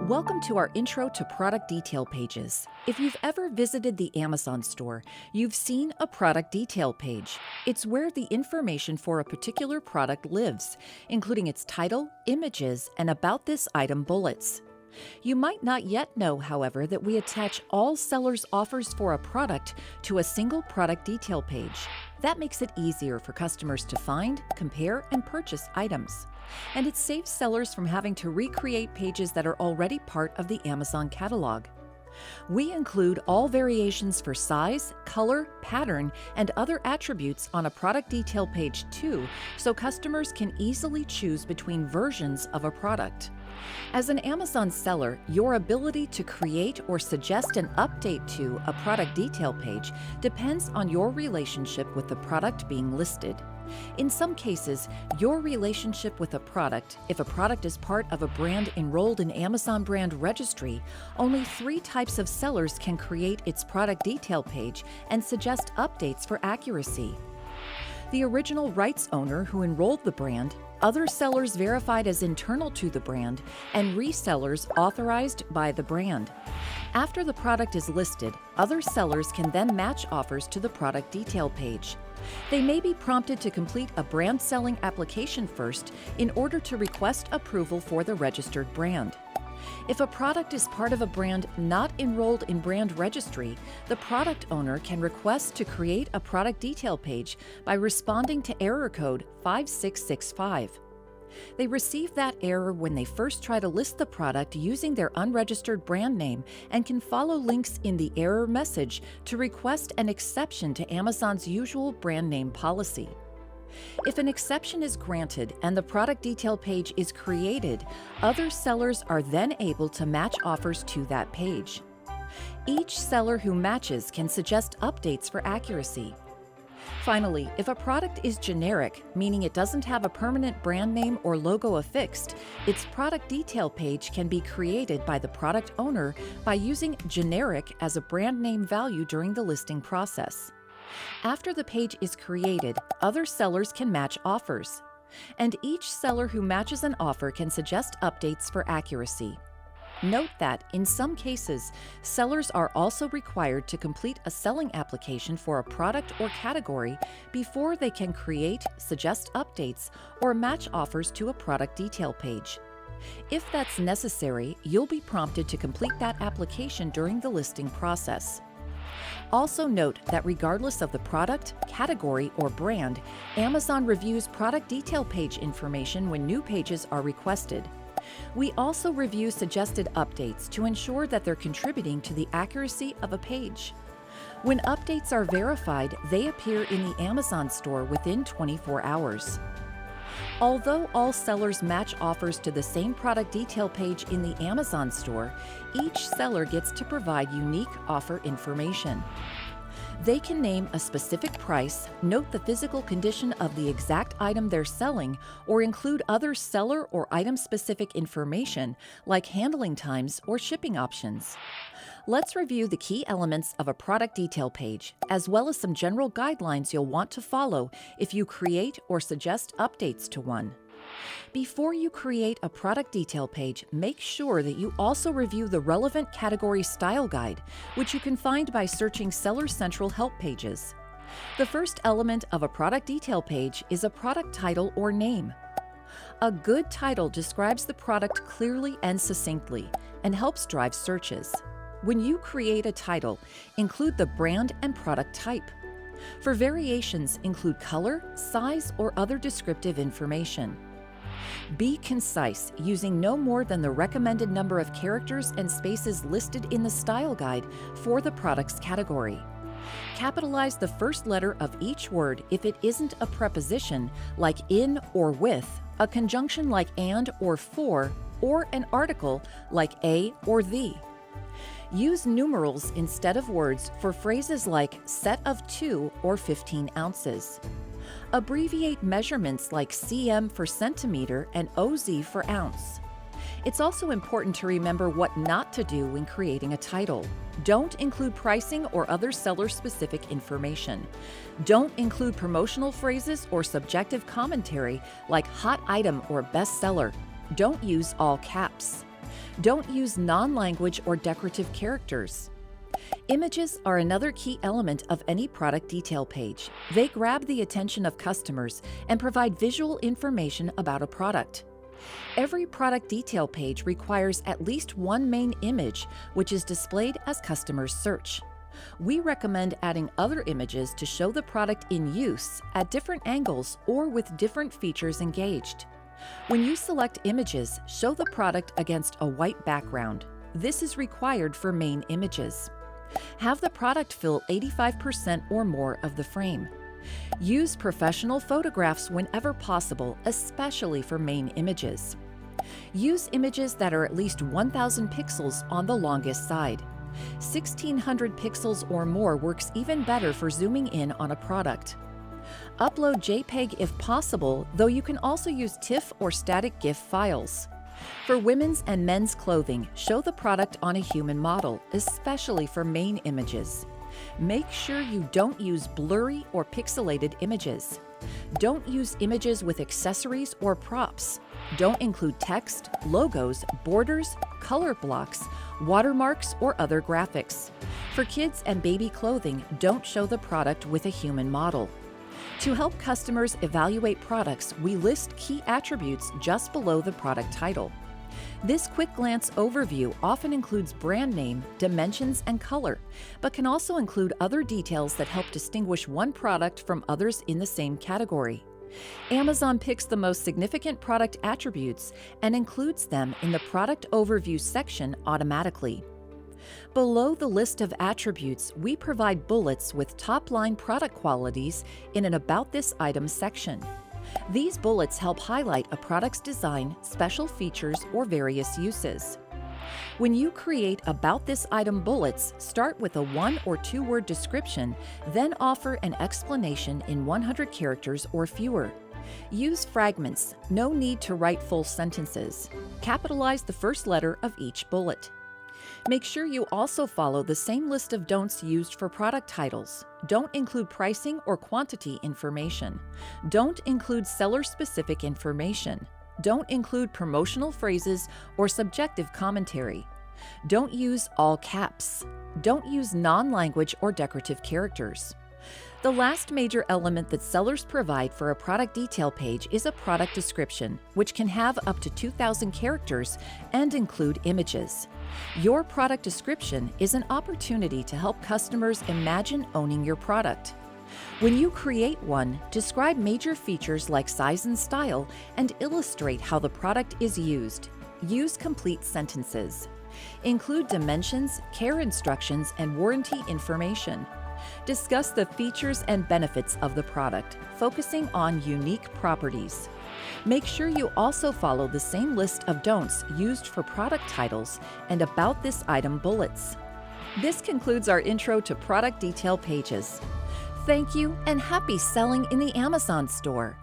Welcome to our intro to product detail pages. If you've ever visited the Amazon store, you've seen a product detail page. It's where the information for a particular product lives, including its title, images, and about this item bullets. You might not yet know, however, that we attach all sellers' offers for a product to a single product detail page. That makes it easier for customers to find, compare, and purchase items. And it saves sellers from having to recreate pages that are already part of the Amazon catalog. We include all variations for size, color, pattern, and other attributes on a product detail page too, so customers can easily choose between versions of a product. As an Amazon seller, your ability to create or suggest an update to a product detail page depends on your relationship with the product being listed. In some cases, your relationship with a product, if a product is part of a brand enrolled in Amazon Brand Registry, only 3 types of sellers can create its product detail page and suggest updates for accuracy: the original rights owner who enrolled the brand, other sellers verified as internal to the brand, and resellers authorized by the brand. After the product is listed, other sellers can then match offers to the product detail page. They may be prompted to complete a brand selling application first in order to request approval for the registered brand. If a product is part of a brand not enrolled in brand registry, the product owner can request to create a product detail page by responding to error code 5665. They receive that error when they first try to list the product using their unregistered brand name and can follow links in the error message to request an exception to Amazon's usual brand name policy. If an exception is granted and the product detail page is created, other sellers are then able to match offers to that page. Each seller who matches can suggest updates for accuracy. Finally, if a product is generic, meaning it doesn't have a permanent brand name or logo affixed, its product detail page can be created by the product owner by using generic as a brand name value during the listing process. After the page is created, other sellers can match offers, and each seller who matches an offer can suggest updates for accuracy. Note that, in some cases, sellers are also required to complete a selling application for a product or category before they can create, suggest updates, or match offers to a product detail page. If that's necessary, you'll be prompted to complete that application during the listing process. Also note that regardless of the product, category, or brand, Amazon reviews product detail page information when new pages are requested. We also review suggested updates to ensure that they're contributing to the accuracy of a page. When updates are verified, they appear in the Amazon store within 24 hours. Although all sellers match offers to the same product detail page in the Amazon store, each seller gets to provide unique offer information. They can name a specific price, note the physical condition of the exact item they're selling, or include other seller or item-specific information like handling times or shipping options. Let's review the key elements of a product detail page, as well as some general guidelines you'll want to follow if you create or suggest updates to one. Before you create a product detail page, make sure that you also review the relevant category style guide, which you can find by searching Seller Central help pages. The first element of a product detail page is a product title or name. A good title describes the product clearly and succinctly and helps drive searches. When you create a title, include the brand and product type. For variations, include color, size, or other descriptive information. Be concise, using no more than the recommended number of characters and spaces listed in the style guide for the product's category. Capitalize the first letter of each word if it isn't a preposition like in or with, a conjunction like and or for, or an article like a or the. Use numerals instead of words for phrases like set of 2 or 15 ounces. Abbreviate measurements like cm for centimeter and oz for ounce. It's also important to remember what not to do when creating a title. Don't include pricing or other seller-specific information. Don't include promotional phrases or subjective commentary like hot item or bestseller. Don't use all caps. Don't use non-language or decorative characters. Images are another key element of any product detail page. They grab the attention of customers and provide visual information about a product. Every product detail page requires at least one main image, which is displayed as customers search. We recommend adding other images to show the product in use at different angles or with different features engaged. When you select images, show the product against a white background. This is required for main images. Have the product fill 85% or more of the frame. Use professional photographs whenever possible, especially for main images. Use images that are at least 1,000 pixels on the longest side. 1,600 pixels or more works even better for zooming in on a product. Upload JPEG if possible, though you can also use TIFF or static GIF files. For women's and men's clothing, show the product on a human model, especially for main images. Make sure you don't use blurry or pixelated images. Don't use images with accessories or props. Don't include text, logos, borders, color blocks, watermarks, or other graphics. For kids and baby clothing, don't show the product with a human model. To help customers evaluate products, we list key attributes just below the product title. This quick glance overview often includes brand name, dimensions, and color, but can also include other details that help distinguish one product from others in the same category. Amazon picks the most significant product attributes and includes them in the product overview section automatically. Below the list of attributes, we provide bullets with top-line product qualities in an About This Item section. These bullets help highlight a product's design, special features, or various uses. When you create About This Item bullets, start with a 1- or 2-word description, then offer an explanation in 100 characters or fewer. Use fragments, no need to write full sentences. Capitalize the first letter of each bullet. Make sure you also follow the same list of don'ts used for product titles. Don't include pricing or quantity information. Don't include seller-specific information. Don't include promotional phrases or subjective commentary. Don't use all caps. Don't use non-language or decorative characters. The last major element that sellers provide for a product detail page is a product description, which can have up to 2,000 characters and include images. Your product description is an opportunity to help customers imagine owning your product. When you create one, describe major features like size and style and illustrate how the product is used. Use complete sentences. Include dimensions, care instructions, and warranty information. Discuss the features and benefits of the product, focusing on unique properties. Make sure you also follow the same list of don'ts used for product titles and About This Item bullets. This concludes our intro to product detail pages. Thank you and happy selling in the Amazon store.